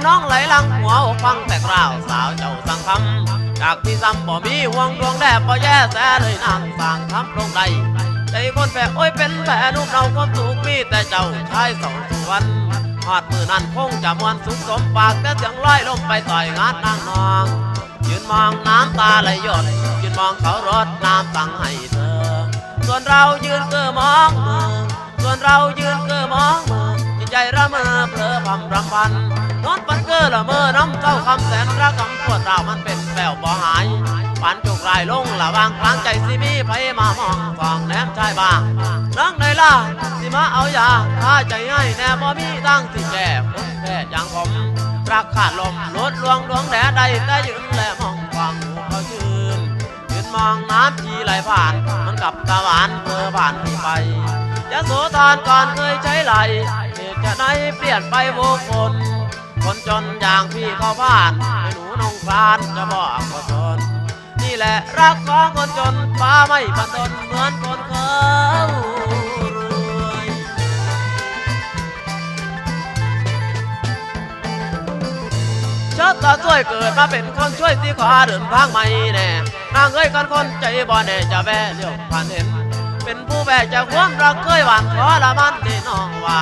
น้องไหลหลังหัวอกฟังแต่กล่าวสาวเจ้าสั่งคำจากที่ซ้ำบ่มีห่วงดวงแดบบ่แย่แสเลยนางสั่งทำลงใดใจคนแฝโอ้ยเป็นแผลนุ่มเราความสุขมีแต่เจ้าชายสองทุกวันหอดมือนั้นคงจะมวนสุขสมปากแต่เสียงลอยลมไปต่อยงานนางนองยืนมองน้ำตาไหลหยดยืนมองเขารดน้ำสั่งให้เธอส่วนเรายืนเก้อมองมือส่วนเรายืนเก้อมองมือจิตใจระเมอเพลอพำรำพันนอนปันเก้อละเมอน้ำเจ้าคำแสนรักคำปวดเรามันเป็นแปวบ่หายปันจุกลายลงละวางกลางใจสิมีไผมามองฟองแนมชายบ้างนังในล่ะสิมาเอายาถ้าใจให้แน่บ่มีตั้งสิแก่คนแค่อย่างผมรักขาดลมลดลวงดวงแดดใดแต่ยืนและมองฟังหูเขาชื่นยืนมองน้ำที่ไหลผ่านมันกับตะวันเมื่อผ่านไปยะโสธรก่อนเคยใช้ไหลเหตุจะไหนเปลี่ยนไปโวคนคนจนอย่างพี่เขาผ่านให้หนูนงคลานจะบอกก็ทนนี่แหละรักของคนจนฟ้าไม่บันทนเหมือนคนเขารวยชะตาช่วยเกิดมาเป็นคนช่วยที่ขอเดินทางไม่แน่นางเอ้ยกันคนใจบ่แน่จะแว่เลี้ยวผ่านเห็นเป็นผู้แบกจากความรักเคยหวานขอละมันที่น้องว่า